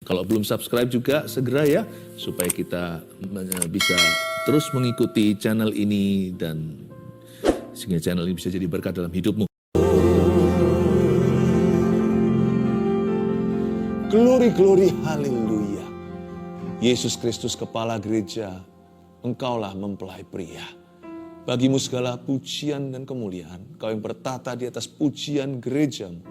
Kalau belum subscribe juga segera ya, supaya kita bisa terus mengikuti channel ini dan sehingga channel ini bisa jadi berkat dalam hidupmu. Glory, glory, haleluya. Yesus Kristus kepala gereja, Engkaulah mempelai pria. Bagimu segala pujian dan kemuliaan. Kau yang bertata di atas pujian gerejamu.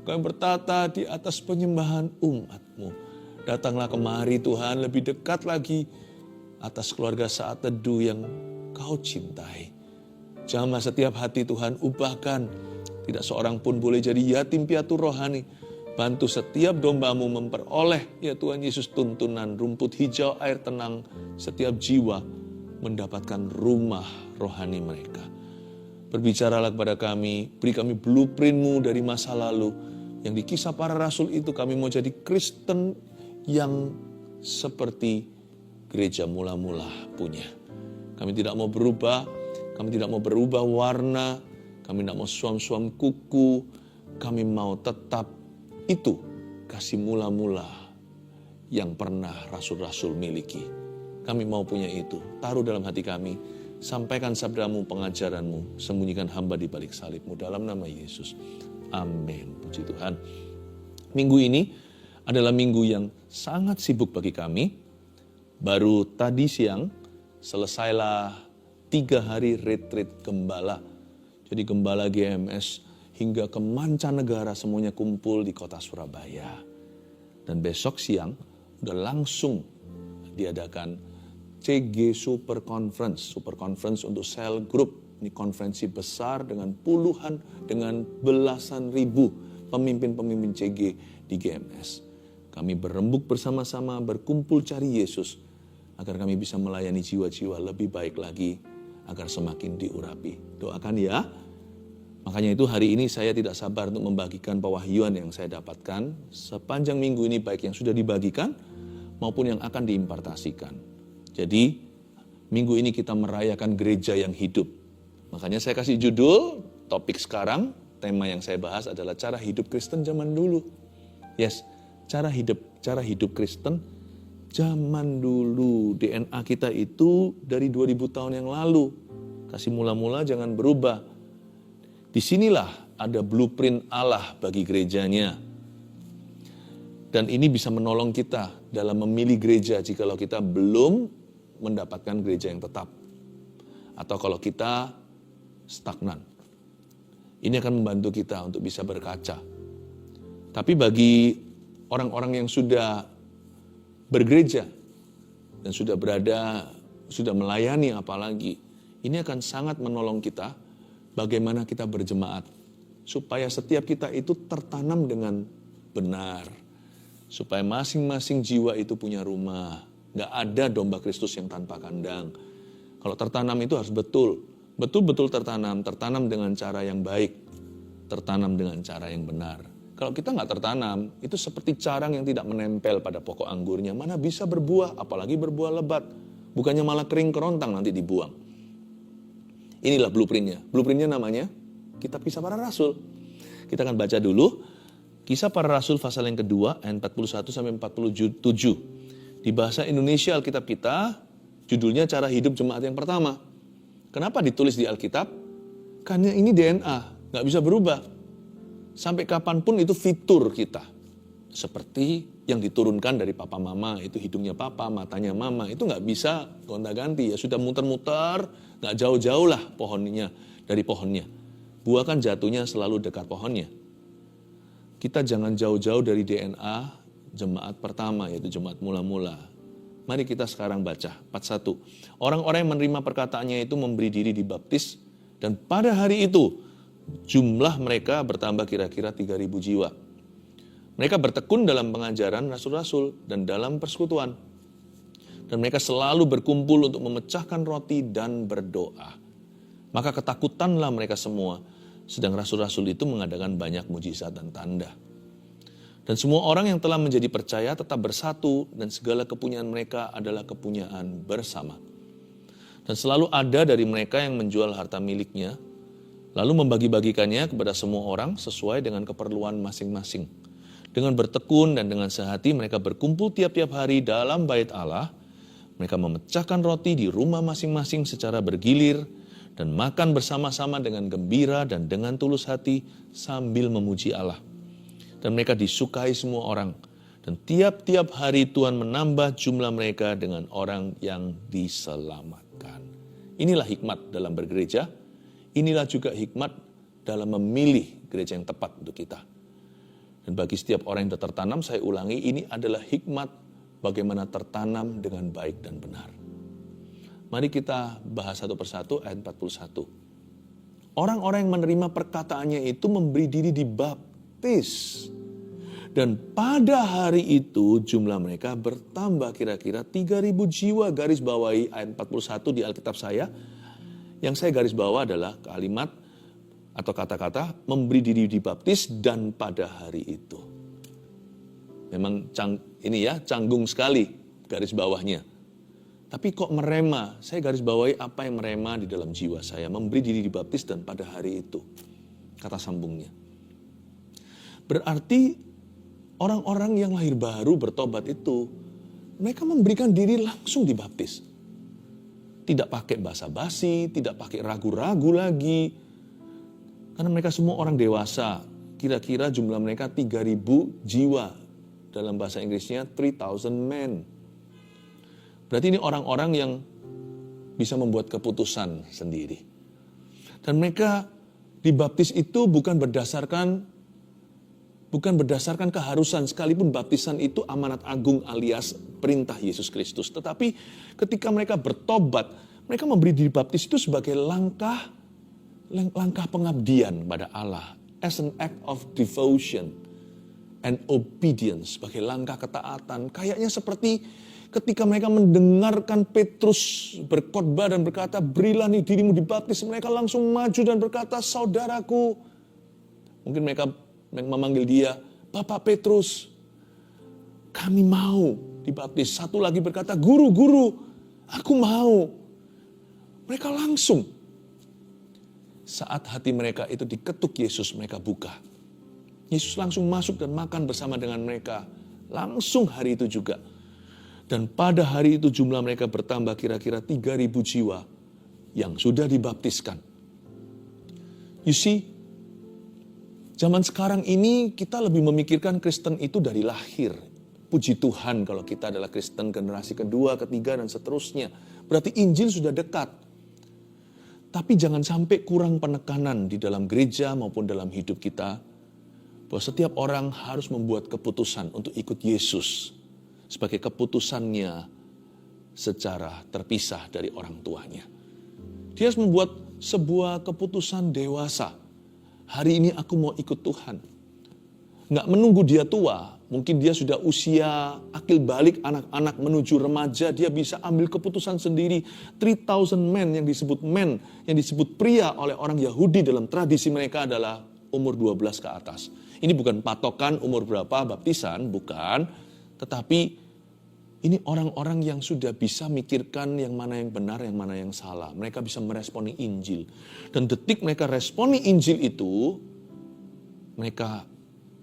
Kau yang bertata di atas penyembahan umatmu. Datanglah kemari Tuhan, lebih dekat lagi atas keluarga saat teduh yang Kau cintai. Jamah setiap hati Tuhan, ubahkan. Tidak seorang pun boleh jadi yatim piatu rohani. Bantu setiap dombamu memperoleh, ya Tuhan Yesus, tuntunan rumput hijau, air tenang. Setiap jiwa mendapatkan rumah rohani mereka. Berbicaralah kepada kami, beri kami blueprint-Mu dari masa lalu. Yang di Kisah Para Rasul itu kami mau jadi Kristen yang seperti gereja mula-mula punya. Kami tidak mau berubah, kami tidak mau berubah warna, kami tidak mau suam-suam kuku, kami mau tetap itu kasih mula-mula yang pernah rasul-rasul miliki. Kami mau punya itu, taruh dalam hati kami, sampaikan sabdamu, pengajaranmu, sembunyikan hamba di balik salibmu, dalam nama Yesus. Amin. Puji Tuhan. Minggu ini adalah minggu yang sangat sibuk bagi kami. Baru tadi siang selesailah 3 hari retreat gembala. Jadi gembala GMS hingga ke mancanegara semuanya kumpul di kota Surabaya. Dan besok siang udah langsung diadakan CG Super Conference. Super Conference untuk sel group. Ini konferensi besar dengan puluhan, dengan belasan ribu pemimpin-pemimpin CG di GMS. Kami berembuk bersama-sama, berkumpul cari Yesus, agar kami bisa melayani jiwa-jiwa lebih baik lagi, agar semakin diurapi. Doakan ya. Makanya itu hari ini saya tidak sabar untuk membagikan pewahyuan yang saya dapatkan sepanjang minggu ini, baik yang sudah dibagikan maupun yang akan diimpartasikan. Jadi minggu ini kita merayakan gereja yang hidup. Makanya saya kasih judul, topik sekarang, tema yang saya bahas adalah cara hidup Kristen zaman dulu. Yes, cara hidup Kristen zaman dulu. DNA kita itu dari 2000 tahun yang lalu. Kasih mula-mula jangan berubah. Disinilah ada blueprint Allah bagi gerejanya. Dan ini bisa menolong kita dalam memilih gereja jikalau kita belum mendapatkan gereja yang tetap. Atau kalau kita stagnan. Ini akan membantu kita untuk bisa berkaca. Tapi bagi orang-orang yang sudah bergereja dan sudah melayani apalagi, ini akan sangat menolong kita bagaimana kita berjemaat. Supaya setiap kita itu tertanam dengan benar. Supaya masing-masing jiwa itu punya rumah. Gak ada domba Kristus yang tanpa kandang. Kalau tertanam itu harus betul-betul tertanam dengan cara yang baik. Tertanam dengan cara yang benar. Kalau kita nggak tertanam, itu seperti carang yang tidak menempel pada pokok anggurnya. Mana bisa berbuah, apalagi berbuah lebat. Bukannya malah kering kerontang nanti dibuang. Inilah blueprintnya. Blueprintnya namanya Kitab Kisah Para Rasul. Kita akan baca dulu Kisah Para Rasul pasal yang kedua, ayat 41 sampai 47. Di bahasa Indonesia Alkitab kita, judulnya Cara Hidup Jemaat yang Pertama. Kenapa ditulis di Alkitab? Karena ini DNA, nggak bisa berubah. Sampai kapanpun itu fitur kita. Seperti yang diturunkan dari papa mama, itu hidungnya papa, matanya mama, itu nggak bisa gonta-ganti. Ya sudah muter-muter, nggak jauh-jauh lah dari pohonnya. Buah kan jatuhnya selalu dekat pohonnya. Kita jangan jauh-jauh dari DNA jemaat pertama, yaitu jemaat mula-mula. Mari kita sekarang baca, 41. Orang-orang yang menerima perkataannya itu memberi diri dibaptis, dan pada hari itu jumlah mereka bertambah kira-kira 3.000 jiwa. Mereka bertekun dalam pengajaran rasul-rasul dan dalam persekutuan. Dan mereka selalu berkumpul untuk memecahkan roti dan berdoa. Maka ketakutanlah mereka semua, sedang rasul-rasul itu mengadakan banyak mujizat dan tanda. Dan semua orang yang telah menjadi percaya tetap bersatu, dan segala kepunyaan mereka adalah kepunyaan bersama. Dan selalu ada dari mereka yang menjual harta miliknya, lalu membagi-bagikannya kepada semua orang sesuai dengan keperluan masing-masing. Dengan bertekun dan dengan sehati mereka berkumpul tiap-tiap hari dalam bait Allah. Mereka memecahkan roti di rumah masing-masing secara bergilir dan makan bersama-sama dengan gembira dan dengan tulus hati sambil memuji Allah. Dan mereka disukai semua orang. Dan tiap-tiap hari Tuhan menambah jumlah mereka dengan orang yang diselamatkan. Inilah hikmat dalam bergereja. Inilah juga hikmat dalam memilih gereja yang tepat untuk kita. Dan bagi setiap orang yang tertanam, saya ulangi, ini adalah hikmat bagaimana tertanam dengan baik dan benar. Mari kita bahas satu persatu ayat 41. Orang-orang yang menerima perkataannya itu memberi diri dibaptis. Dan pada hari itu jumlah mereka bertambah kira-kira 3.000 jiwa. Garis bawahi ayat 41 di Alkitab saya. Yang saya garis bawah adalah kalimat atau kata-kata memberi diri dibaptis dan pada hari itu. Memang canggung sekali garis bawahnya. Tapi kok merema? Saya garis bawahi apa yang merema di dalam jiwa saya. Memberi diri dibaptis dan pada hari itu. Kata sambungnya. Berarti orang-orang yang lahir baru bertobat itu, mereka memberikan diri langsung dibaptis. Tidak pakai basa-basi, tidak pakai ragu-ragu lagi. Karena mereka semua orang dewasa. Kira-kira jumlah mereka 3.000 jiwa. Dalam bahasa Inggrisnya 3,000 men. Berarti ini orang-orang yang bisa membuat keputusan sendiri. Dan mereka dibaptis itu bukan berdasarkan keharusan, sekalipun baptisan itu amanat agung alias perintah Yesus Kristus. Tetapi ketika mereka bertobat, mereka memberi diri baptis itu sebagai langkah pengabdian pada Allah. As an act of devotion and obedience, sebagai langkah ketaatan. Kayaknya seperti ketika mereka mendengarkan Petrus berkhotbah dan berkata, berilah nih dirimu dibaptis. Mereka langsung maju dan berkata, saudaraku. Mungkin mereka memanggil dia, Bapak Petrus, kami mau dibaptis. Satu lagi berkata, guru, aku mau. Mereka langsung. Saat hati mereka itu diketuk Yesus, mereka buka. Yesus langsung masuk dan makan bersama dengan mereka. Langsung hari itu juga. Dan pada hari itu jumlah mereka bertambah kira-kira 3.000 jiwa yang sudah dibaptiskan. You see, zaman sekarang ini kita lebih memikirkan Kristen itu dari lahir. Puji Tuhan kalau kita adalah Kristen generasi kedua, ketiga, dan seterusnya. Berarti Injil sudah dekat. Tapi jangan sampai kurang penekanan di dalam gereja maupun dalam hidup kita. Bahwa setiap orang harus membuat keputusan untuk ikut Yesus. Sebagai keputusannya secara terpisah dari orang tuanya. Dia harus membuat sebuah keputusan dewasa. Hari ini aku mau ikut Tuhan. Nggak menunggu dia tua. Mungkin dia sudah usia akil balik anak-anak menuju remaja. Dia bisa ambil keputusan sendiri. 3,000 men yang disebut pria oleh orang Yahudi dalam tradisi mereka adalah umur 12 ke atas. Ini bukan patokan umur berapa baptisan, bukan. Tetapi ini orang-orang yang sudah bisa mikirkan yang mana yang benar, yang mana yang salah. Mereka bisa meresponi Injil. Dan detik mereka responi Injil itu, mereka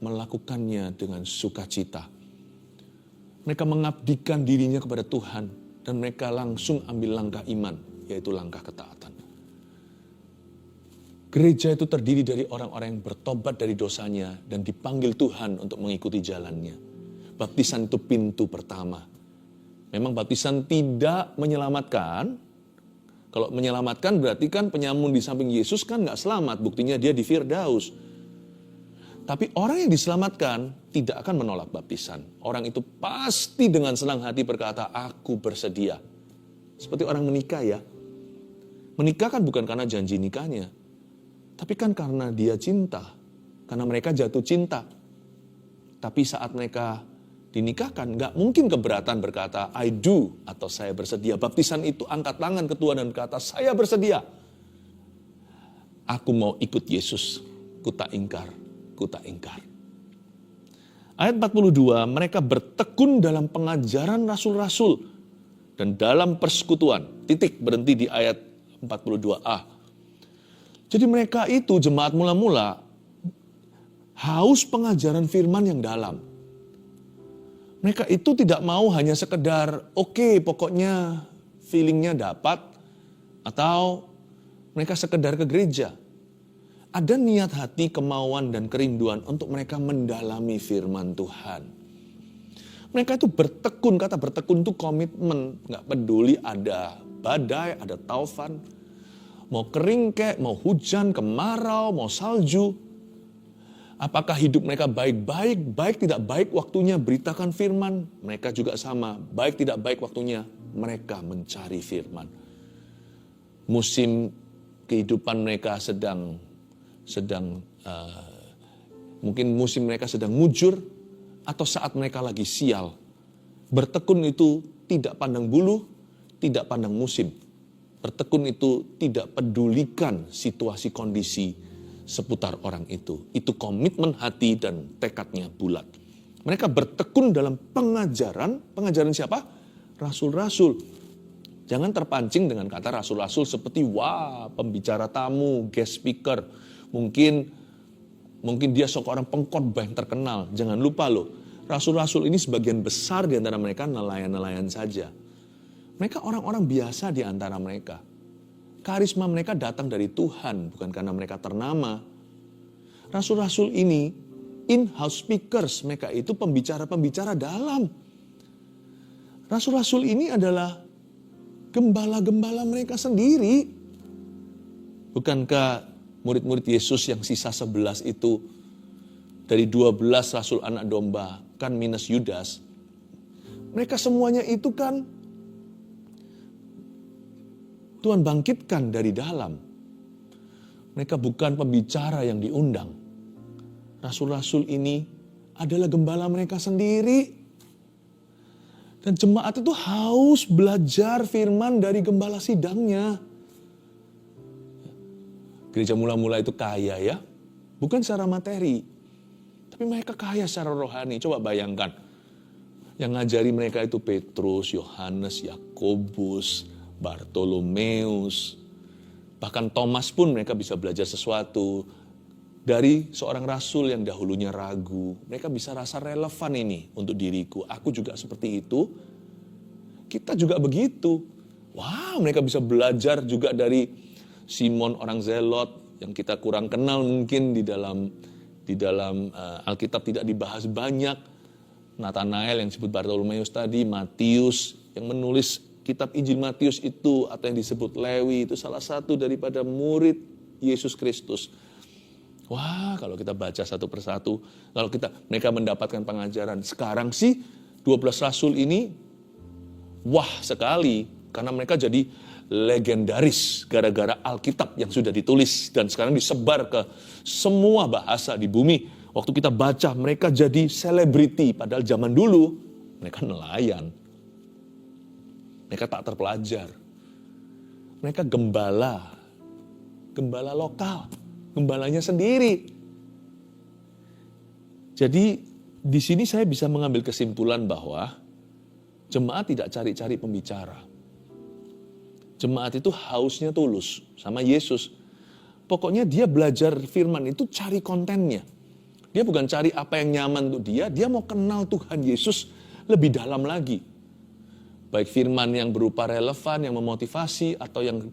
melakukannya dengan sukacita. Mereka mengabdikan dirinya kepada Tuhan. Dan mereka langsung ambil langkah iman, yaitu langkah ketaatan. Gereja itu terdiri dari orang-orang yang bertobat dari dosanya dan dipanggil Tuhan untuk mengikuti jalannya. Baptisan itu pintu pertama. Memang baptisan tidak menyelamatkan. Kalau menyelamatkan berarti kan penyamun di samping Yesus kan gak selamat. Buktinya dia di Firdaus. Tapi orang yang diselamatkan tidak akan menolak baptisan. Orang itu pasti dengan senang hati berkata, aku bersedia. Seperti orang menikah ya. Menikah kan bukan karena janji nikahnya. Tapi kan karena dia cinta. Karena mereka jatuh cinta. Tapi saat mereka dinikahkan, gak mungkin keberatan berkata, I do, atau saya bersedia. Baptisan itu angkat tangan ke Tuhan dan berkata, saya bersedia. Aku mau ikut Yesus, ku tak ingkar. Ayat 42, mereka bertekun dalam pengajaran rasul-rasul dan dalam persekutuan. Titik, berhenti di ayat 42a. Jadi mereka itu jemaat mula-mula haus pengajaran firman yang dalam. Mereka itu tidak mau hanya sekedar, oke, pokoknya feelingnya dapat, atau mereka sekedar ke gereja. Ada niat hati, kemauan, dan kerinduan untuk mereka mendalami firman Tuhan. Mereka itu bertekun, kata bertekun itu komitmen. Gak peduli ada badai, ada taufan. Mau kering kek, mau hujan, kemarau, mau salju. Apakah hidup mereka baik-baik, baik tidak baik waktunya beritakan firman. Mereka juga sama, baik tidak baik waktunya mereka mencari firman. Musim kehidupan mereka mungkin musim mereka sedang mujur, atau saat mereka lagi sial. Bertekun itu tidak pandang bulu, tidak pandang musim. Bertekun itu tidak pedulikan situasi kondisi seputar orang itu. Itu komitmen hati dan tekadnya bulat. Mereka bertekun dalam pengajaran. Pengajaran siapa? Rasul-rasul. Jangan terpancing dengan kata rasul-rasul seperti wah, pembicara tamu, guest speaker. Mungkin dia seorang pengkhotbah yang terkenal. Jangan lupa loh, rasul-rasul ini sebagian besar di antara mereka nelayan-nelayan saja. Mereka orang-orang biasa di antara mereka. Karisma mereka datang dari Tuhan, bukan karena mereka ternama. Rasul-rasul ini in-house speakers, mereka itu pembicara-pembicara dalam. Rasul-rasul ini adalah gembala-gembala mereka sendiri. Bukankah murid-murid Yesus yang sisa 11 itu, dari 12 rasul anak domba, kan minus Yudas, mereka semuanya itu kan Tuhan bangkitkan dari dalam. Mereka bukan pembicara yang diundang. Rasul-rasul ini adalah gembala mereka sendiri. Dan jemaat itu haus belajar firman dari gembala sidangnya. Gereja mula-mula itu kaya ya. Bukan secara materi. Tapi mereka kaya secara rohani. Coba bayangkan. Yang ngajari mereka itu Petrus, Yohanes, Yakobus, Bartolomeus, bahkan Thomas pun mereka bisa belajar sesuatu dari seorang rasul yang dahulunya ragu. Mereka bisa rasa relevan ini untuk diriku. Aku juga seperti itu. Kita juga begitu. Wah, mereka bisa belajar juga dari Simon orang Zelot yang kita kurang kenal mungkin di dalam Alkitab tidak dibahas banyak. Nathanael yang disebut Bartolomeus tadi, Matius yang menulis kitab Injil Matius itu, atau yang disebut Lewi, itu salah satu daripada murid Yesus Kristus. Wah, kalau kita baca satu persatu, kalau mereka mendapatkan pengajaran. Sekarang sih 12 rasul ini, wah sekali, karena mereka jadi legendaris gara-gara Alkitab yang sudah ditulis dan sekarang disebar ke semua bahasa di bumi. Waktu kita baca, mereka jadi selebriti, padahal zaman dulu mereka nelayan. Mereka tak terpelajar. Mereka gembala lokal, gembalanya sendiri. Jadi di sini saya bisa mengambil kesimpulan bahwa jemaat tidak cari-cari pembicara. Jemaat itu hausnya tulus sama Yesus. Pokoknya dia belajar firman itu cari kontennya. Dia bukan cari apa yang nyaman untuk dia mau kenal Tuhan Yesus lebih dalam lagi. Baik firman yang berupa relevan, yang memotivasi, atau yang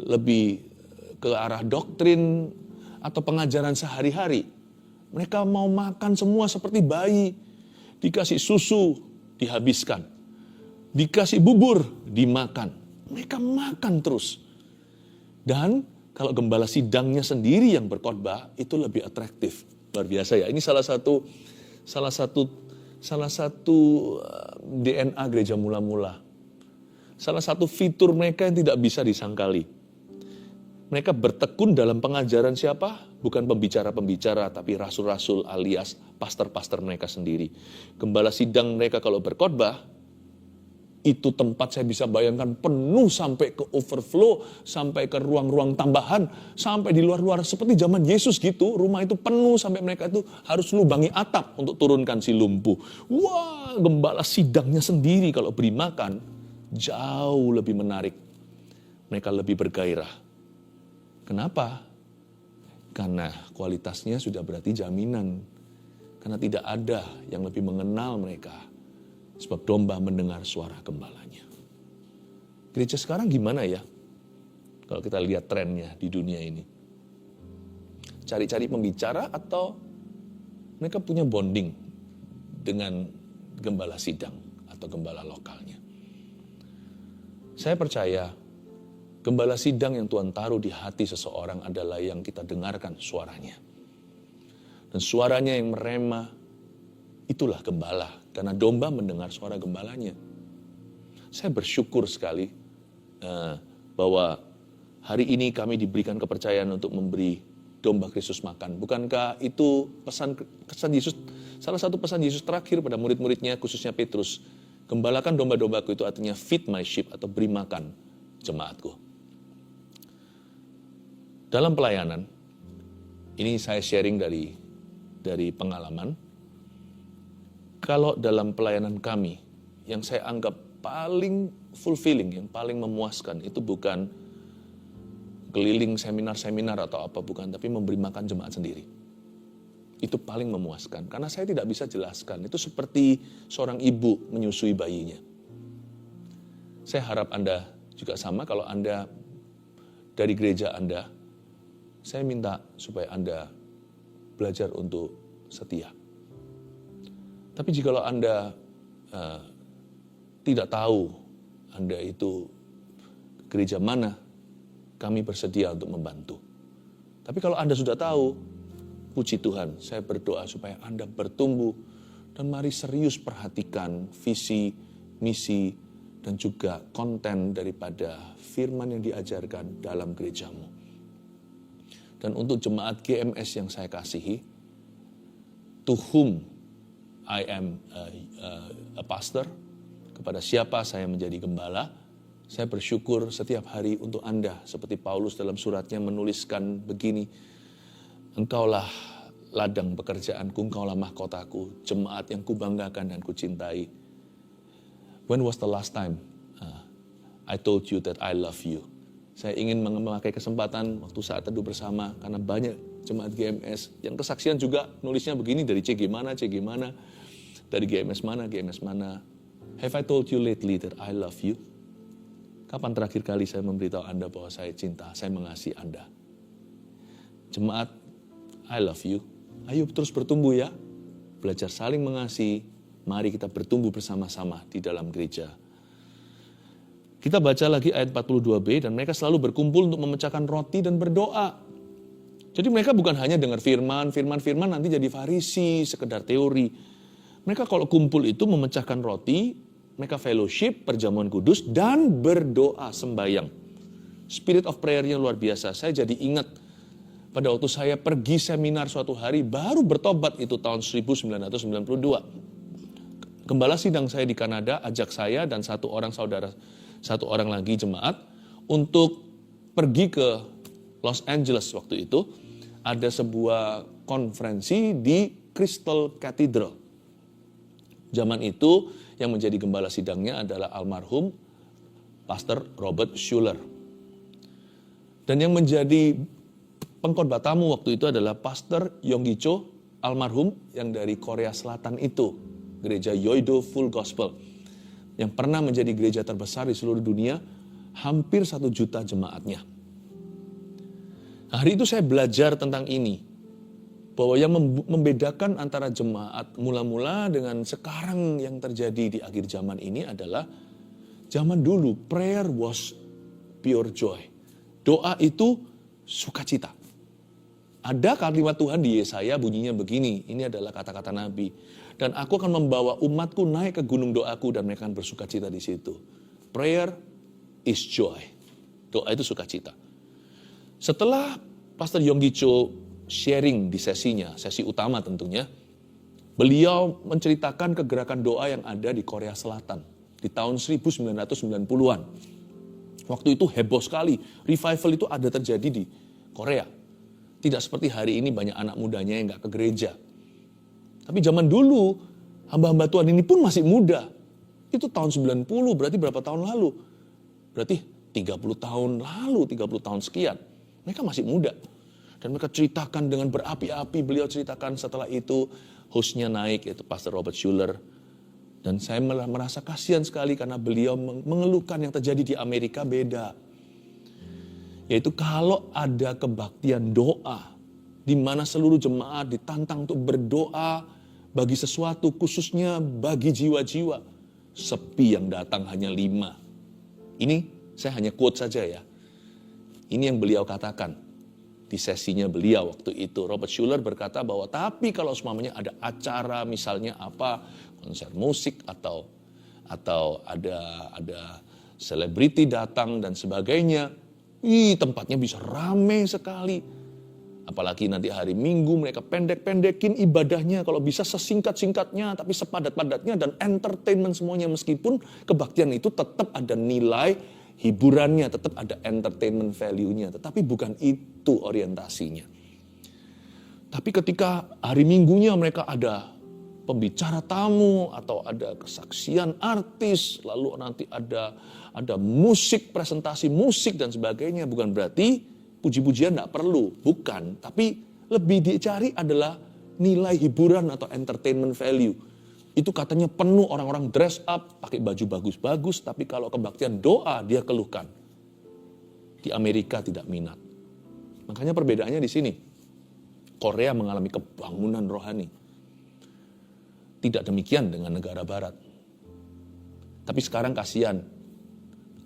lebih ke arah doktrin, atau pengajaran sehari-hari. Mereka mau makan semua seperti bayi. Dikasih susu, dihabiskan. Dikasih bubur, dimakan. Mereka makan terus. Dan kalau gembala sidangnya sendiri yang berkhotbah, itu lebih atraktif. Luar biasa ya. Ini salah satu DNA gereja mula-mula. Salah satu fitur mereka yang tidak bisa disangkali. Mereka bertekun dalam pengajaran siapa? Bukan pembicara-pembicara, tapi rasul-rasul alias pastor-pastor mereka sendiri. Gembala sidang mereka kalau berkhotbah, itu tempat saya bisa bayangkan penuh sampai ke overflow, sampai ke ruang-ruang tambahan, sampai di luar-luar seperti zaman Yesus gitu. Rumah itu penuh sampai mereka itu harus lubangi atap untuk turunkan si lumpuh. Wah, gembala sidangnya sendiri kalau beri makan jauh lebih menarik. Mereka lebih bergairah. Kenapa? Karena kualitasnya sudah berarti jaminan. Karena tidak ada yang lebih mengenal mereka. Sebab domba mendengar suara gembalanya. Gereja sekarang gimana ya? Kalau kita lihat trennya di dunia ini. Cari-cari pembicara atau mereka punya bonding dengan gembala sidang atau gembala lokalnya. Saya percaya gembala sidang yang Tuhan taruh di hati seseorang adalah yang kita dengarkan suaranya. Dan suaranya yang merema, itulah gembala. Karena domba mendengar suara gembalanya. Saya bersyukur sekali bahwa hari ini kami diberikan kepercayaan untuk memberi domba Kristus makan. Bukankah itu pesan Yesus, salah satu pesan Yesus terakhir pada murid-muridnya, khususnya Petrus. Gembalakan domba-dombaku, itu artinya feed my sheep atau beri makan jemaatku. Dalam pelayanan, ini saya sharing dari pengalaman. Kalau dalam pelayanan kami, yang saya anggap paling fulfilling, yang paling memuaskan, itu bukan keliling seminar-seminar atau apa, bukan, tapi memberi makan jemaat sendiri. Itu paling memuaskan, karena saya tidak bisa jelaskan. Itu seperti seorang ibu menyusui bayinya. Saya harap Anda juga sama. Kalau Anda dari gereja Anda, saya minta supaya Anda belajar untuk setia. Tapi jikalau Anda tidak tahu Anda itu gereja mana, kami bersedia untuk membantu. Tapi kalau Anda sudah tahu, puji Tuhan, saya berdoa supaya Anda bertumbuh dan mari serius perhatikan visi, misi, dan juga konten daripada firman yang diajarkan dalam gerejamu. Dan untuk jemaat GMS yang saya kasihi, to whom I am a pastor, kepada siapa saya menjadi gembala, saya bersyukur setiap hari untuk Anda. Seperti Paulus dalam suratnya menuliskan begini, Engkaulah ladang pekerjaanku, engkaulah mahkotaku, jemaat yang kubanggakan dan kucintai. When was the last time I told you that I love you? Saya ingin memakai kesempatan waktu saat teduh bersama, karena banyak jemaat GMS yang kesaksian juga nulisnya begini, dari CG mana, dari GMS mana. Have I told you lately that I love you? Kapan terakhir kali saya memberitahu Anda bahwa saya cinta, saya mengasihi Anda? Jemaat, I love you. Ayo terus bertumbuh ya. Belajar saling mengasihi. Mari kita bertumbuh bersama-sama di dalam gereja. Kita baca lagi ayat 42b, dan mereka selalu berkumpul untuk memecahkan roti dan berdoa. Jadi mereka bukan hanya dengar firman nanti jadi Farisi, sekedar teori. Mereka kalau kumpul itu memecahkan roti, mereka fellowship, perjamuan kudus, dan berdoa, sembahyang. Spirit of prayer-nya luar biasa. Saya jadi ingat pada waktu saya pergi seminar suatu hari, baru bertobat itu tahun 1992. Gembala sidang saya di Kanada ajak saya dan satu orang lagi jemaat untuk pergi ke Los Angeles waktu itu. Ada sebuah konferensi di Crystal Cathedral. Zaman itu yang menjadi gembala sidangnya adalah almarhum Pastor Robert Schuller. Dan yang menjadi pengkhotbah tamu waktu itu adalah Pastor Yonggi Cho, almarhum, yang dari Korea Selatan itu, gereja Yoido Full Gospel, yang pernah menjadi gereja terbesar di seluruh dunia, hampir 1 juta jemaatnya. Hari itu saya belajar tentang ini, bahwa yang membedakan antara jemaat mula-mula dengan sekarang yang terjadi di akhir zaman ini adalah, zaman dulu prayer was pure joy. Doa itu sukacita. Ada kalimat Tuhan di Yesaya bunyinya begini, ini adalah kata-kata Nabi. Dan aku akan membawa umatku naik ke gunung doaku dan mereka akan bersukacita di situ. Prayer is joy. Doa itu sukacita. Setelah Pastor Yonggi Cho sharing di sesinya, sesi utama tentunya, beliau menceritakan kegerakan doa yang ada di Korea Selatan di tahun 1990-an. Waktu itu heboh sekali, revival itu ada terjadi di Korea. Tidak seperti hari ini banyak anak mudanya yang gak ke gereja. Tapi zaman dulu, hamba-hamba Tuhan ini pun masih muda. Itu tahun 90, berarti berapa tahun lalu? Berarti 30 tahun lalu, 30 tahun sekian. Mereka masih muda. Dan mereka ceritakan dengan berapi-api. Beliau ceritakan setelah itu hostnya naik, yaitu Pastor Robert Schuller. Dan saya merasa kasihan sekali karena beliau mengeluhkan yang terjadi di Amerika beda. Yaitu kalau ada kebaktian doa, di mana seluruh jemaat ditantang untuk berdoa bagi sesuatu, khususnya bagi jiwa-jiwa. Sepi yang datang hanya 5. Ini saya hanya quote saja ya. Ini yang beliau katakan. Di sesinya beliau waktu itu, Robert Schuller berkata bahwa tapi kalau semuanya ada acara misalnya apa, konser musik atau ada selebriti datang dan sebagainya, tempatnya bisa ramai sekali. Apalagi nanti hari Minggu mereka pendek-pendekin ibadahnya, kalau bisa sesingkat-singkatnya tapi sepadat-padatnya dan entertainment semuanya, meskipun kebaktian itu tetap ada nilai hiburannya, tetap ada entertainment value-nya, tetapi bukan itu orientasinya. Tapi ketika hari Minggunya mereka ada pembicara tamu atau ada kesaksian artis, lalu nanti ada musik, presentasi musik dan sebagainya, bukan berarti puji-pujian tidak perlu, bukan. Tapi lebih dicari adalah nilai hiburan atau entertainment value. Itu katanya penuh orang-orang dress up, pakai baju bagus-bagus, tapi kalau kebaktian doa dia keluhkan. Di Amerika tidak minat. Makanya perbedaannya di sini. Korea mengalami kebangunan rohani. Tidak demikian dengan negara barat. Tapi sekarang kasihan,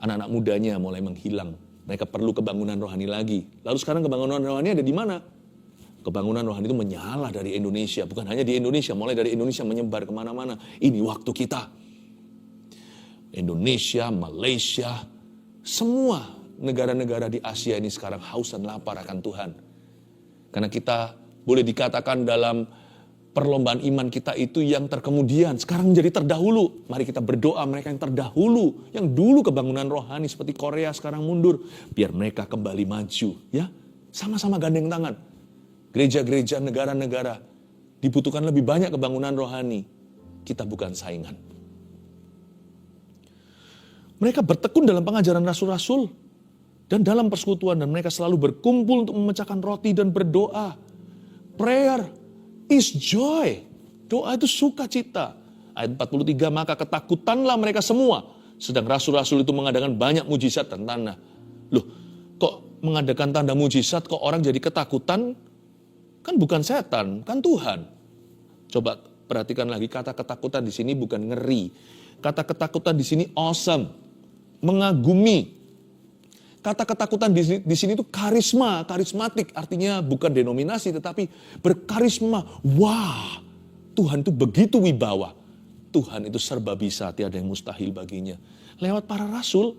anak-anak mudanya mulai menghilang. Mereka perlu kebangunan rohani lagi. Lalu sekarang kebangunan rohani ada di mana? Kebangunan rohani itu menyala dari Indonesia. Bukan hanya di Indonesia, mulai dari Indonesia menyebar kemana-mana. Ini waktu kita. Indonesia, Malaysia, semua negara-negara di Asia ini sekarang haus dan lapar akan Tuhan. Karena kita boleh dikatakan dalam perlombaan iman kita itu yang terkemudian, sekarang menjadi terdahulu. Mari kita berdoa mereka yang terdahulu, yang dulu kebangunan rohani seperti Korea sekarang mundur. Biar mereka kembali maju. Ya, sama-sama gandeng tangan. Gereja-gereja, negara-negara dibutuhkan lebih banyak kebangunan rohani. Kita bukan saingan. Mereka bertekun dalam pengajaran rasul-rasul dan dalam persekutuan, dan mereka selalu berkumpul untuk memecahkan roti dan berdoa. Prayer is joy. Doa itu sukacita. Ayat 43, maka ketakutanlah mereka semua. Sedang rasul-rasul itu mengadakan banyak mujizat dan tanda. Loh, kok mengadakan tanda mujizat, kok orang jadi ketakutan? Kan bukan setan, kan Tuhan. Coba perhatikan lagi, kata ketakutan di sini bukan ngeri. Kata ketakutan di sini awesome, mengagumi. Kata ketakutan di sini itu karisma, karismatik, artinya bukan denominasi tetapi berkarisma. Wah, Tuhan itu begitu wibawa. Tuhan itu serba bisa, tiada yang mustahil baginya. Lewat para rasul.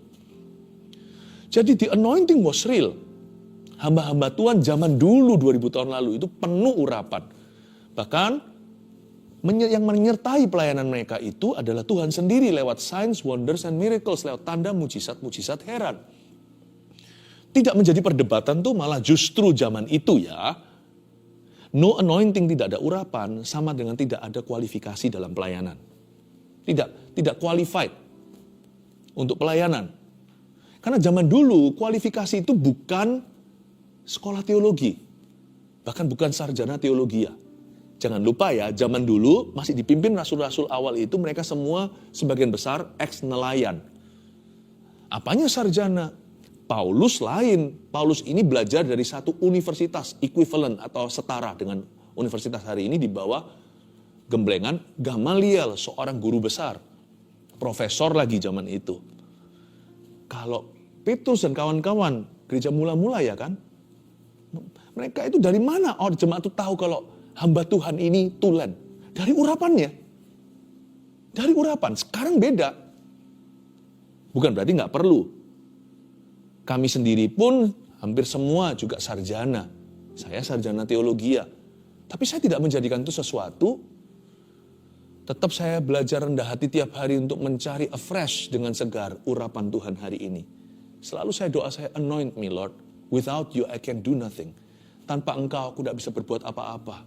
Jadi the anointing was real. Hamba-hamba Tuhan zaman dulu 2000 tahun lalu itu penuh urapan. Bahkan yang menyertai pelayanan mereka itu adalah Tuhan sendiri lewat signs, wonders, and miracles. Lewat tanda, mujizat, heran. Tidak menjadi perdebatan tuh malah justru zaman itu ya. No anointing, tidak ada urapan, sama dengan tidak ada kualifikasi dalam pelayanan. Tidak qualified untuk pelayanan. Karena zaman dulu kualifikasi itu bukan sekolah teologi, bahkan bukan sarjana teologi ya. Jangan lupa ya, zaman dulu masih dipimpin rasul-rasul awal itu mereka semua sebagian besar ex-nelayan. Apanya sarjana? Paulus lain. Paulus ini belajar dari satu universitas equivalent atau setara dengan universitas hari ini di bawah gemblengan Gamaliel, seorang guru besar, profesor lagi zaman itu. Kalau Petrus dan kawan-kawan gereja mula-mula ya kan, mereka itu dari mana? Oh, jemaat itu tahu kalau hamba Tuhan ini tulen. Dari urapannya. Dari urapan. Sekarang beda. Bukan berarti nggak perlu. Kami sendiri pun hampir semua juga sarjana. Saya sarjana teologi ya. Tapi saya tidak menjadikan itu sesuatu. Tetap saya belajar rendah hati tiap hari untuk mencari afresh dengan segar urapan Tuhan hari ini. Selalu saya anoint me Lord. Without you I can do nothing. Tanpa engkau aku tidak bisa berbuat apa-apa.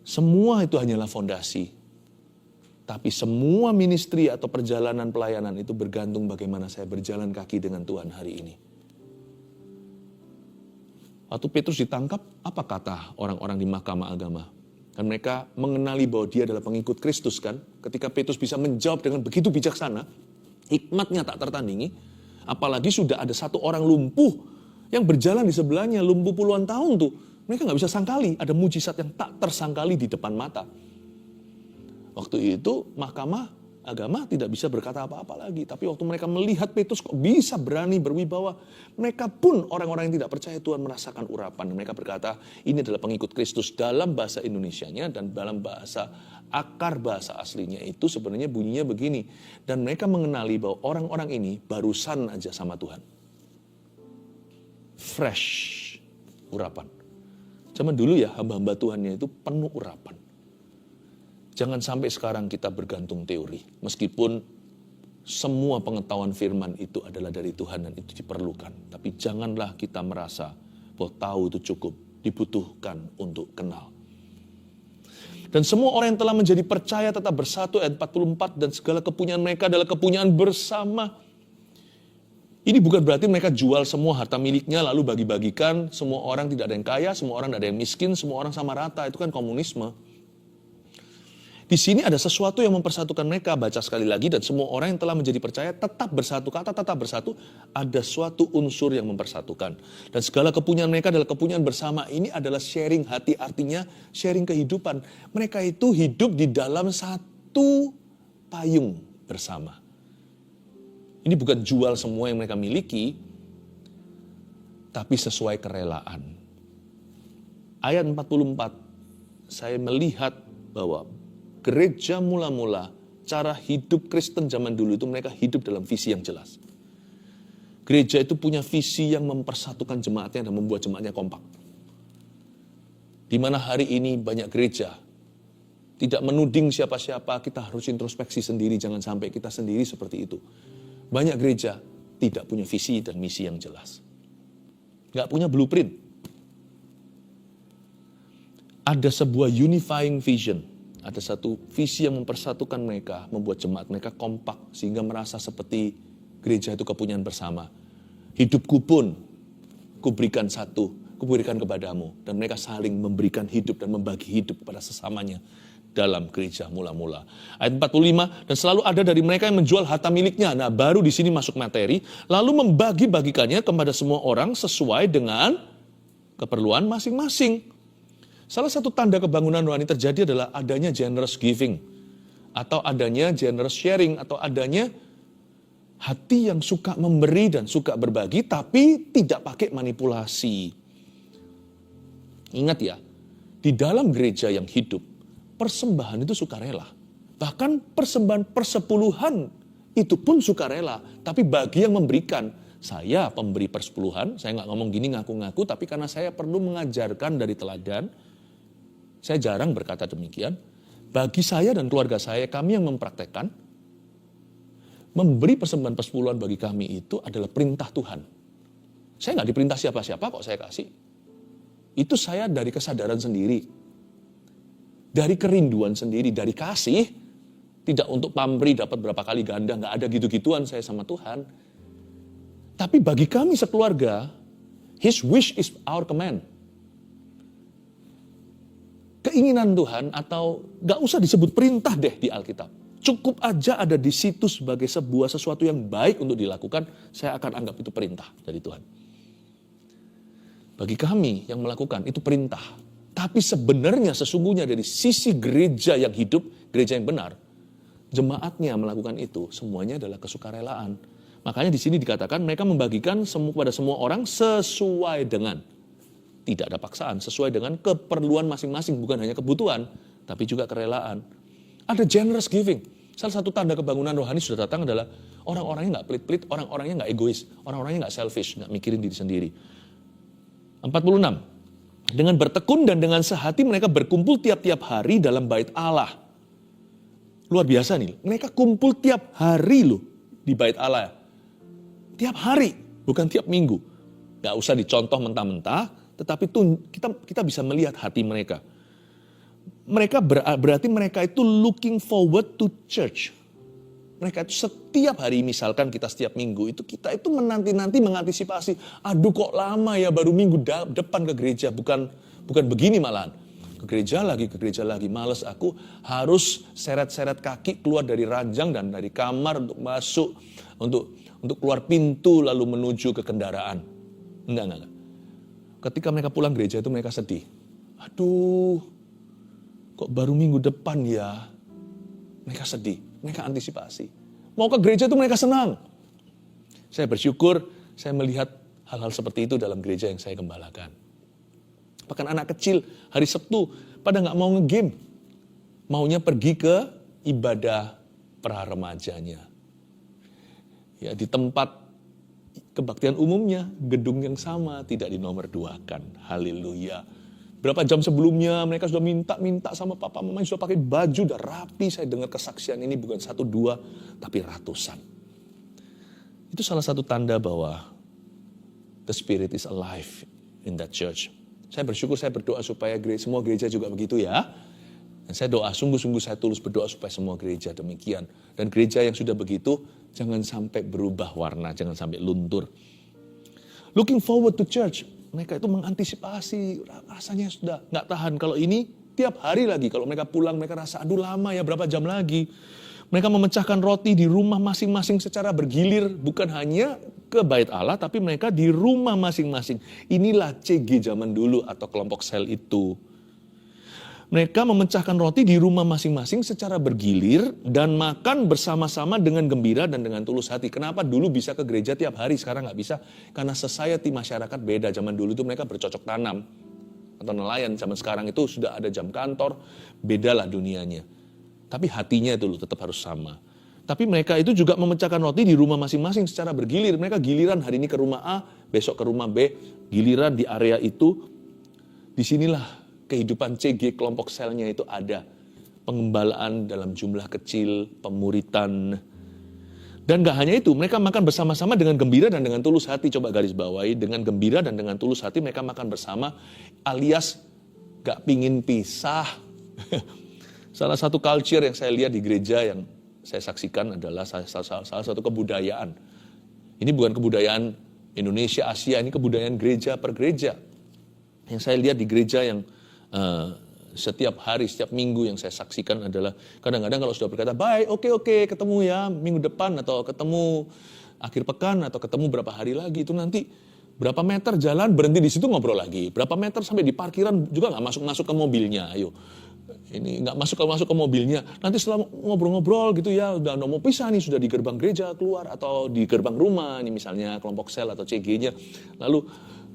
Semua itu hanyalah fondasi. Tapi semua ministry atau perjalanan pelayanan itu bergantung bagaimana saya berjalan kaki dengan Tuhan hari ini. Waktu Petrus ditangkap, apa kata orang-orang di mahkamah agama? Dan mereka mengenali bahwa dia adalah pengikut Kristus kan. Ketika Petrus bisa menjawab dengan begitu bijaksana, hikmatnya tak tertandingi. Apalagi sudah ada satu orang lumpuh yang berjalan di sebelahnya, lumpuh puluhan tahun tuh. Mereka gak bisa sangkali, ada mujizat yang tak tersangkali di depan mata. Waktu itu mahkamah agama tidak bisa berkata apa-apa lagi. Tapi waktu mereka melihat Petrus kok bisa berani berwibawa, mereka pun orang-orang yang tidak percaya Tuhan merasakan urapan. Mereka berkata, ini adalah pengikut Kristus dalam bahasa Indonesianya dan dalam bahasa akar bahasa aslinya itu sebenarnya bunyinya begini. Dan mereka mengenali bahwa orang-orang ini barusan aja sama Tuhan. Fresh urapan. Zaman dulu ya hamba-hamba Tuhannya itu penuh urapan. Jangan sampai sekarang kita bergantung teori. Meskipun semua pengetahuan firman itu adalah dari Tuhan dan itu diperlukan. Tapi janganlah kita merasa bahwa tahu itu cukup. Dibutuhkan untuk kenal. Dan semua orang yang telah menjadi percaya tetap bersatu, ayat 44, dan segala kepunyaan mereka adalah kepunyaan bersama. Ini bukan berarti mereka jual semua harta miliknya lalu bagi-bagikan. Semua orang tidak ada yang kaya, semua orang tidak ada yang miskin, semua orang sama rata. Itu kan komunisme. Di sini ada sesuatu yang mempersatukan mereka. Baca sekali lagi, dan semua orang yang telah menjadi percaya tetap bersatu. Kata tetap bersatu, ada suatu unsur yang mempersatukan. Dan segala kepunyaan mereka adalah kepunyaan bersama. Ini adalah sharing hati, artinya sharing kehidupan. Mereka itu hidup di dalam satu payung bersama. Ini bukan jual semua yang mereka miliki, tapi sesuai kerelaan. Ayat 44, saya melihat bahwa gereja mula-mula, cara hidup Kristen zaman dulu itu mereka hidup dalam visi yang jelas. Gereja itu punya visi yang mempersatukan jemaatnya dan membuat jemaatnya kompak. Di mana hari ini banyak gereja tidak menuding siapa-siapa, kita harus introspeksi sendiri, jangan sampai kita sendiri seperti itu. Banyak gereja tidak punya visi dan misi yang jelas. Nggak punya blueprint. Ada sebuah unifying vision. Ada satu visi yang mempersatukan mereka, membuat jemaat mereka kompak, sehingga merasa seperti gereja itu kepunyaan bersama. Hidupku pun, kuberikan satu, kuberikan kepadamu. Dan mereka saling memberikan hidup dan membagi hidup kepada sesamanya dalam gereja mula-mula. Ayat 45, dan selalu ada dari mereka yang menjual harta miliknya. Nah, baru di sini masuk materi, lalu membagi-bagikannya kepada semua orang sesuai dengan keperluan masing-masing. Salah satu tanda kebangunan rohani terjadi adalah adanya generous giving. Atau adanya generous sharing. Atau adanya hati yang suka memberi dan suka berbagi. Tapi tidak pakai manipulasi. Ingat ya, di dalam gereja yang hidup, persembahan itu sukarela. Bahkan persembahan persepuluhan itu pun sukarela. Tapi bagi yang memberikan, saya pemberi persepuluhan, saya nggak ngomong gini ngaku-ngaku, tapi karena saya perlu mengajarkan dari teladan, saya jarang berkata demikian. Bagi saya dan keluarga saya, kami yang mempraktekkan, memberi persembahan persepuluhan bagi kami itu adalah perintah Tuhan. Saya nggak diperintah siapa-siapa kok saya kasih. Itu saya dari kesadaran sendiri. Dari kerinduan sendiri, dari kasih. Tidak untuk pamrih dapat berapa kali ganda, nggak ada gitu-gituan saya sama Tuhan. Tapi bagi kami sekeluarga, His wish is our command. Keinginan Tuhan atau gak usah disebut perintah deh di Alkitab. Cukup aja ada di situ sebagai sebuah sesuatu yang baik untuk dilakukan, saya akan anggap itu perintah dari Tuhan. Bagi kami yang melakukan itu perintah. Tapi sebenarnya sesungguhnya dari sisi gereja yang hidup, gereja yang benar, jemaatnya melakukan itu semuanya adalah kesukarelaan. Makanya di sini dikatakan mereka membagikan kepada semua orang sesuai dengan, tidak ada paksaan, sesuai dengan keperluan masing-masing, bukan hanya kebutuhan, tapi juga kerelaan. Ada generous giving. Salah satu tanda kebangunan rohani sudah datang adalah orang-orangnya nggak pelit-pelit, orang-orangnya nggak egois, orang-orangnya nggak selfish, nggak mikirin diri sendiri. 46. Dengan bertekun dan dengan sehati mereka berkumpul tiap-tiap hari dalam bait Allah. Luar biasa nih, mereka kumpul tiap hari loh di bait Allah. Tiap hari, bukan tiap minggu. Nggak usah dicontoh mentah-mentah, tetapi kita bisa melihat hati mereka. Mereka berarti mereka itu looking forward to church. Mereka itu setiap hari, misalkan kita setiap minggu, kita itu menanti-nanti mengantisipasi, aduh kok lama ya baru minggu depan ke gereja, bukan begini malahan. Ke gereja lagi, males aku harus seret-seret kaki keluar dari ranjang dan dari kamar untuk masuk, untuk keluar pintu lalu menuju ke kendaraan. Enggak. Ketika mereka pulang gereja itu mereka sedih. Aduh, kok baru minggu depan ya? Mereka sedih, mereka antisipasi. Mau ke gereja itu mereka senang. Saya bersyukur saya melihat hal-hal seperti itu dalam gereja yang saya gembalakan. Bahkan anak kecil hari Sabtu pada nggak mau nge-game. Maunya pergi ke ibadah pra remajanya. Ya, di tempat kebaktian umumnya, gedung yang sama, tidak dinomor 2-kan. Haleluya. Berapa jam sebelumnya mereka sudah minta sama papa mamanya, sudah pakai baju, udah rapi. Saya dengar kesaksian ini bukan 1, 2, tapi ratusan. Itu salah satu tanda bahwa the Spirit is alive in that church. Saya bersyukur, saya berdoa supaya semua gereja juga begitu ya. Dan saya doa, sungguh-sungguh saya tulus berdoa supaya semua gereja demikian. Dan gereja yang sudah begitu, jangan sampai berubah warna, jangan sampai luntur. Looking forward to church. Mereka itu mengantisipasi, rasanya sudah nggak tahan. Kalau ini tiap hari lagi, kalau mereka pulang mereka rasa, aduh lama ya, berapa jam lagi. Mereka memecahkan roti di rumah masing-masing secara bergilir, bukan hanya ke bait Allah, tapi mereka di rumah masing-masing. Inilah CG zaman dulu atau kelompok sel itu. Mereka memecahkan roti di rumah masing-masing secara bergilir dan makan bersama-sama dengan gembira dan dengan tulus hati. Kenapa dulu bisa ke gereja tiap hari, sekarang nggak bisa? Karena society masyarakat beda. Zaman dulu itu mereka bercocok tanam atau nelayan. Zaman sekarang itu sudah ada jam kantor, bedalah dunianya. Tapi hatinya itu tetap harus sama. Tapi mereka itu juga memecahkan roti di rumah masing-masing secara bergilir. Mereka giliran hari ini ke rumah A, besok ke rumah B, giliran di area itu. Disinilah kehidupan CG kelompok selnya itu ada. Pengembalaan dalam jumlah kecil, pemuritan. Dan gak hanya itu, mereka makan bersama-sama dengan gembira dan dengan tulus hati. Coba garis bawahi, dengan gembira dan dengan tulus hati mereka makan bersama, alias gak pingin pisah. Salah satu culture yang saya lihat di gereja yang saya saksikan adalah salah satu kebudayaan. Ini bukan kebudayaan Indonesia, Asia, ini kebudayaan gereja per gereja. Yang saya lihat di gereja yang setiap hari, setiap minggu yang saya saksikan adalah kadang-kadang kalau sudah berkata, baik, oke, ketemu ya minggu depan atau ketemu akhir pekan atau ketemu berapa hari lagi, itu nanti berapa meter jalan berhenti di situ ngobrol lagi. Berapa meter sampai di parkiran juga nggak masuk ke mobilnya, ayo. Ini nggak masuk ke mobilnya. Nanti setelah ngobrol-ngobrol gitu ya, udah mau pisah nih, sudah di gerbang gereja keluar atau di gerbang rumah, ini misalnya kelompok sel atau CG-nya. Lalu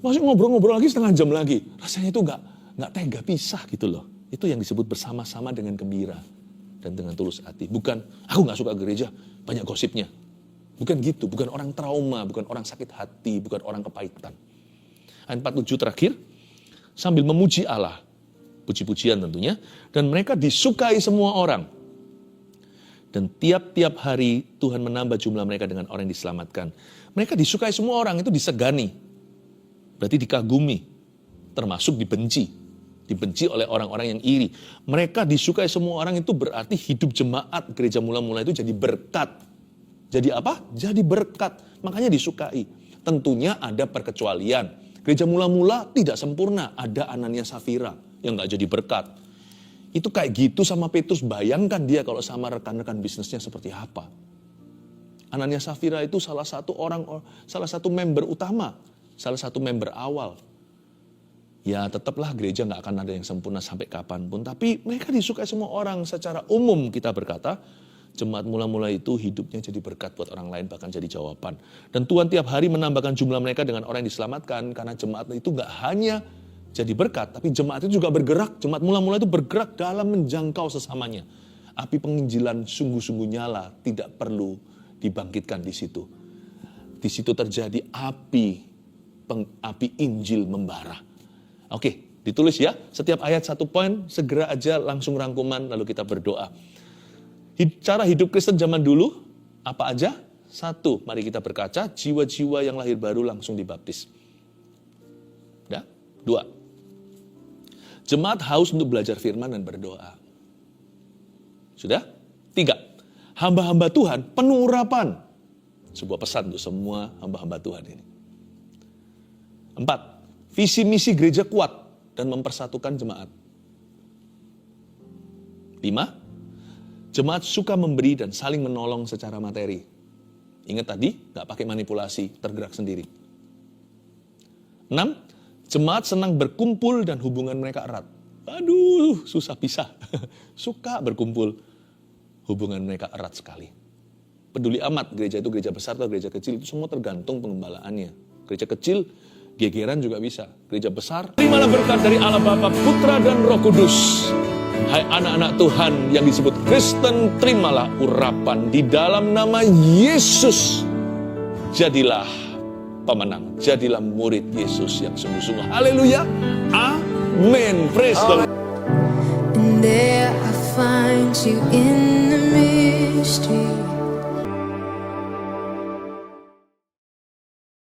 masih ngobrol-ngobrol lagi setengah jam lagi. Rasanya itu nggak tega pisah gitu loh. Itu yang disebut bersama-sama dengan gembira dan dengan tulus hati. Bukan aku nggak suka gereja, banyak gosipnya. Bukan gitu, bukan orang trauma, bukan orang sakit hati, bukan orang kepahitan. Ayat 47 terakhir, sambil memuji Allah. Puji-pujian tentunya, dan mereka disukai semua orang. Dan tiap-tiap hari Tuhan menambah jumlah mereka dengan orang yang diselamatkan. Mereka disukai semua orang, itu disegani. Berarti dikagumi, termasuk dibenci. Dibenci oleh orang-orang yang iri. Mereka disukai semua orang itu berarti hidup jemaat gereja mula-mula itu jadi berkat. Jadi apa? Jadi berkat, makanya disukai. Tentunya ada perkecualian. Gereja mula-mula tidak sempurna, ada Anania Safira yang gak jadi berkat. Itu kayak gitu sama Petrus, bayangkan dia kalau sama rekan-rekan bisnisnya seperti apa. Anania Safira itu salah satu member utama, salah satu member awal. Ya tetaplah gereja gak akan ada yang sempurna sampai kapanpun, tapi mereka disukai semua orang. Secara umum kita berkata, jemaat mula-mula itu hidupnya jadi berkat buat orang lain, bahkan jadi jawaban. Dan Tuhan tiap hari menambahkan jumlah mereka dengan orang yang diselamatkan, karena jemaat itu gak hanya jadi berkat, tapi jemaat itu juga bergerak. Jemaat mula-mula itu bergerak dalam menjangkau sesamanya. Api penginjilan sungguh-sungguh nyala, tidak perlu dibangkitkan di situ. Di situ terjadi api Injil membara. Oke, ditulis ya. Setiap ayat 1 poin, segera aja langsung rangkuman, lalu kita berdoa. Cara hidup Kristen zaman dulu, apa aja? 1, mari kita berkaca, jiwa-jiwa yang lahir baru langsung dibaptis. 2, jemaat haus untuk belajar firman dan berdoa. Sudah? 3, hamba-hamba Tuhan penuh urapan. Sebuah pesan untuk semua hamba-hamba Tuhan ini. 4. Visi misi gereja kuat dan mempersatukan jemaat. 5. Jemaat suka memberi dan saling menolong secara materi. Ingat tadi, gak pakai manipulasi, tergerak sendiri. 6. Jemaat senang berkumpul dan hubungan mereka erat. Aduh, susah pisah. Suka berkumpul, hubungan mereka erat sekali. Peduli amat gereja itu gereja besar atau gereja kecil, itu semua tergantung pengembalaannya. Gereja kecil, gegeran juga bisa. Gereja besar, terimalah berkat dari Allah Bapa, Putra dan Roh Kudus. Hai anak-anak Tuhan yang disebut Kristen, terimalah urapan di dalam nama Yesus. Jadilah pemenang, jadilah murid Yesus yang sungguh-sungguh. Haleluya, amin, praise the Lord. And there I find you in the mystery.